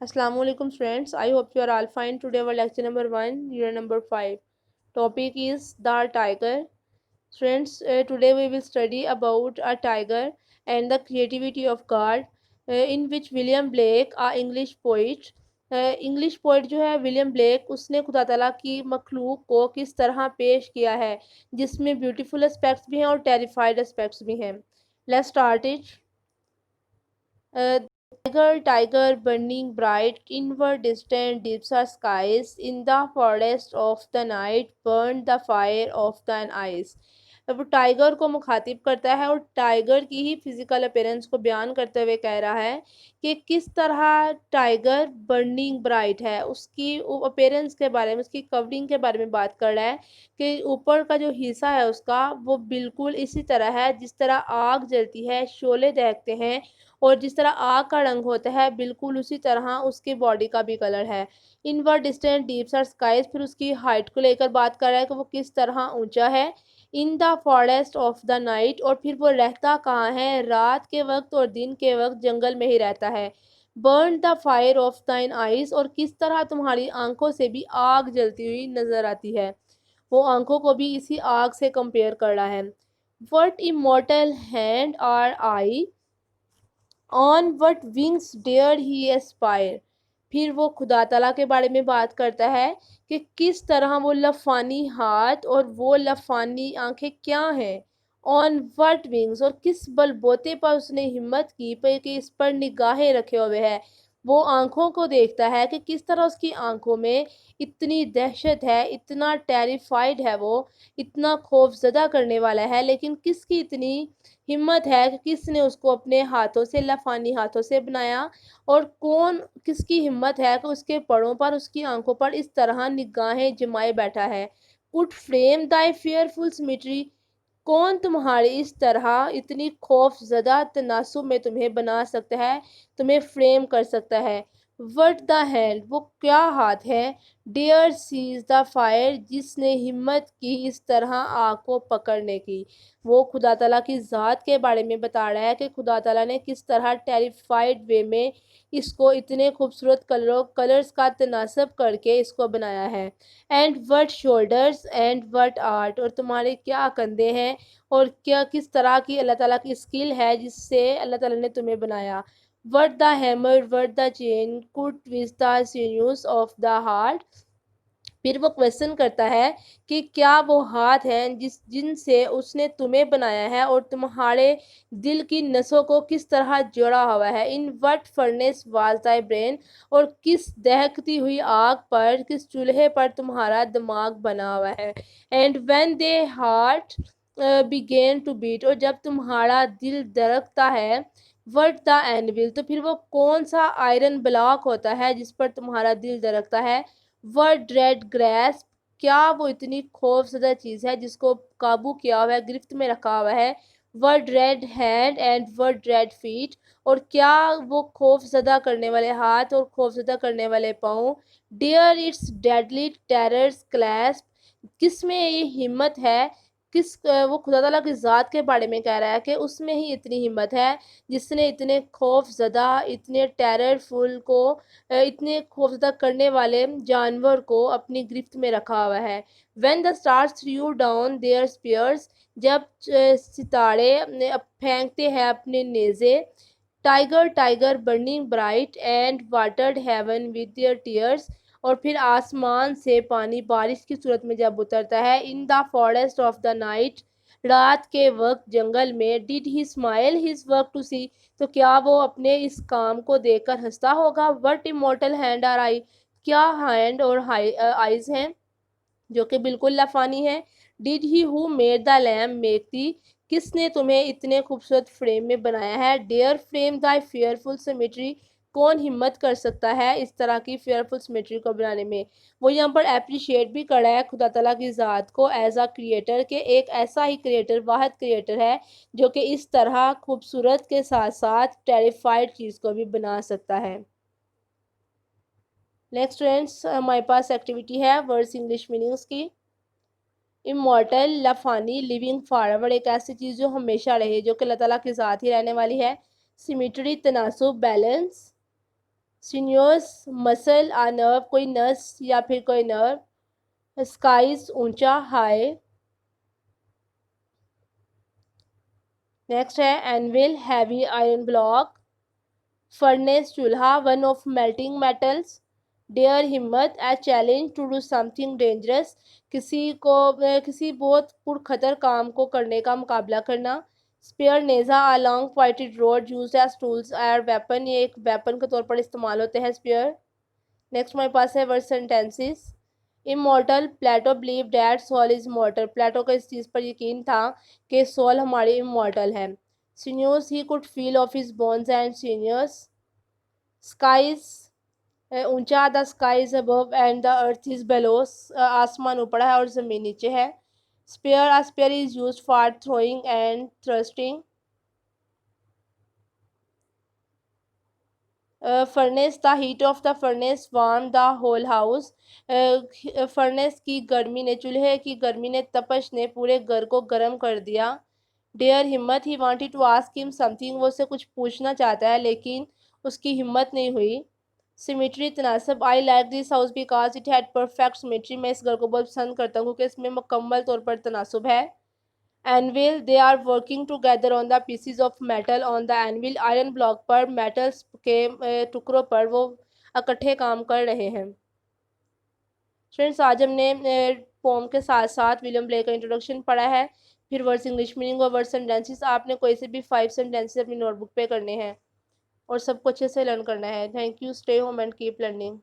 Assalamu alaikum friends. I hope you are all fine. Today our lecture number 1, year number 5. Topic is the tiger. Friends, today we will study about a tiger and the creativity of God, in which William Blake, a English poet, English poet जो है William Blake, उसने खुदा ताला की मखलूक को किस तरह पेश किया है, जिसमें ब्यूटीफुल एस्पेक्ट्स भी हैं और टेरिफाइड एस्पेक्ट्स भी हैं. Let's start it. Tiger, tiger, burning bright, inward distant deeps are skies, in the forest of the night, burned the fire of thine eyes. अब वो टाइगर को मुखातिब करता है और टाइगर की ही फिजिकल अपीयरेंस को बयान करते हुए कह रहा है कि किस तरह टाइगर बर्निंग ब्राइट है. उसकी अपीयरेंस के बारे में, उसकी कवरिंग के बारे में बात कर रहा है कि ऊपर का जो हिस्सा है उसका, वो बिल्कुल इसी तरह है जिस तरह आग जलती है, शोले दहकते हैं, और जिस तरह आग का रंग होता है बिल्कुल उसी तरह उसकी बॉडी का भी कलर है. Inward distant deeps are skies, फिर उसकी हाइट को लेकर बात कर रहा है कि वो किस तरह ऊंचा है. In the forest of the night, और फिर वो रहता कहाँ है, रात के वक्त और दिन के वक्त जंगल में ही रहता है. बर्न द फायर ऑफ दाइन आइज, और किस तरह तुम्हारी आंखों से भी आग जलती हुई नजर आती है. वो आंखों को भी इसी आग से कंपेयर कर रहा है. What immortal hand or eye, on what wings dare he aspire. फिर वो खुदा तला के बारे में बात करता है कि किस तरह वो लफानी हाथ और वो लफानी आंखें क्या हैं. ऑन वट विंग्स, और किस बलबोते पर उसने हिम्मत की कि इस पर निगाहें रखे हुए है. वो आंखों को देखता है कि किस तरह उसकी आंखों में इतनी दहशत है, इतना टेरिफाइड है वो, इतना खौफजदा करने वाला है, लेकिन किसकी इतनी हिम्मत है कि किसने उसको अपने हाथों से, लफानी हाथों से बनाया, और कौन किसकी हिम्मत है कि उसके पड़ों पर, उसकी आंखों पर इस तरह निगाहें जमाए बैठा है. Could frame Dai fearful symmetry, कौन तुम्हारी इस तरह इतनी खौफजदा तनासुब में तुम्हें बना सकता है, तुम्हें फ्रेम कर सकता है. वट द हैंड, वो क्या हाथ है, डेयर सीज द फायर, जिसने हिम्मत की इस तरह आग को पकड़ने की. वो खुदा ताला की ज़ात के बारे में बता रहा है कि खुदा ताला ने किस तरह टेरिफाइड वे में इसको इतने खूबसूरत कलर्स का तनासब करके इसको बनाया है. And what shoulders and what art, और तुम्हारे क्या कंधे हैं और क्या किस तरह की अल्लाह ताला की स्किल है जिससे अल्लाह ताला ने तुम्हें बनाया. What the hammer what the chain could twist the sinews of the heart. फिर वो क्वेश्चन करता है कि क्या वो हाथ हैं जिनसे उसने तुम्हें बनाया है और तुम्हारे दिल की नसों को किस तरह जोड़ा हुआ है. In what furnace was thy brain, और किस दहकती हुई आग पर, किस चूल्हे पर तुम्हारा दिमाग बना हुआ है. And when the heart began to beat, और जब तुम्हारा दिल धड़कता है. वट द एनविल, तो फिर वो कौन सा आयरन ब्लॉक होता है जिस पर तुम्हारा दिल धड़कता है. वर्ड ड्रेड ग्रेस, क्या वो इतनी खौफजदा चीज़ है जिसको काबू किया हुआ है, गिरफ्त में रखा हुआ है. Word red hand and word red feet, और क्या वो खौफजदा करने वाले हाथ और खौफजदा करने वाले पाँव. Dare its deadly terrors clasp, किस में ये हिम्मत है, वो खुदा ताला की ज़ात के बारे में कह रहा है कि उसमें ही इतनी हिम्मत है जिसने इतने खौफजदा, इतने टेररफुल को, इतने खौफजदा करने वाले जानवर को अपनी गिरफ्त में रखा हुआ है. When the stars threw down their spears, जब सितारे फेंकते हैं अपने नेज़े. Tiger tiger burning bright and watered heaven with their tears, और फिर आसमान से पानी बारिश की सूरत में जब उतरता है. In the forest of the night, रात के वक्त जंगल में. Did he smile his work to see, तो क्या वो अपने इस काम को देखकर हंसता होगा. वट इमोर्टल हैंड आर आई, क्या हैंड और आइज हैं जो कि बिल्कुल लफानी है. Did he who made the lamp make the, किसने तुम्हें इतने खूबसूरत फ्रेम में बनाया है. डेयर फ्रेम दाई फेयरफुल सिमेट्री, कौन हिम्मत कर सकता है इस तरह की फेयरफुल सिमेट्री को बनाने में. वो यहाँ पर अप्रिशिएट भी कर रहा है खुदा तला की ज़ात को एज अ क्रिएटर, के एक ऐसा ही क्रिएटर, वाहिद क्रिएटर है जो कि इस तरह खूबसूरत के साथ साथ टेरिफाइड चीज़ को भी बना सकता है. नेक्स्ट फ्रेंड्स, हमारे पास एक्टिविटी है वर्ड्स इंग्लिश मीनिंग्स की. इमॉर्टल, लफानी, लिविंग फॉरएवर, एक ऐसी चीज़ जो हमेशा रहे, जो कि अल्लाह ताला के साथ ही रहने वाली है. Symmetry, तनासुब, balance. سینیوس مسل نرو کوئی نس یا پھر کوئی نرو. اسکائز اونچا ہائی. نیکسٹ ہے anvil heavy iron block. Furnace چولہا one of melting metals. Dare ہمت a challenge to do something dangerous کسی بہت پرخطر کام کو کرنے کا مقابلہ کرنا. اسپیئر نیزا a long pointed rod used as tools اور ویپن یہ ایک ویپن کے طور پر استعمال ہوتے ہیں اسپیئر. نیکسٹ ہمارے پاس ہے word sentences. Immortal Plato believe that soul is immortal Plato کا اس چیز پر یقین تھا کہ سول ہماری امورٹل ہے. سینیوس ہی could feel of his bones and sinews. Skies اونچا the sky is above and the earth is below آسمان اوپر ہے اور زمین نیچے ہے. Spear a spear is used for throwing and thrusting. Furnace the heat of the furnace warmed the whole house. Furnace کی گرمی نے چولہے کی گرمی نے تپش نے پورے گھر کو گرم کر دیا. ڈیئر ہمت he wanted to ask him something وہ اسے کچھ پوچھنا چاہتا ہے لیکن اس کی ہمت نہیں ہوئی. سیمیٹری تناسب I like this house because it had perfect symmetry میں اس گھر کو بہت پسند کرتا ہوں کیونکہ اس میں مکمل طور پر تناسب ہے. Anvil they are working together on the pieces of metal on the anvil iron block per metals کے ٹکڑوں پر وہ اکٹھے کام کر رہے ہیں. فرینڈس آج ہم نے پوم کے ساتھ ساتھ ولیم بلیک کا انٹروڈکشن پڑھا ہے پھر ورڈس انگلش میننگ اور ورڈ سینٹینسز. آپ نے کوئی سے بھی 5 سینٹینسز اپنی نوٹ بک پہ کرنے ہیں اور سب کو اچھے سے لرن کرنا ہے. Thank you. Stay home and keep learning.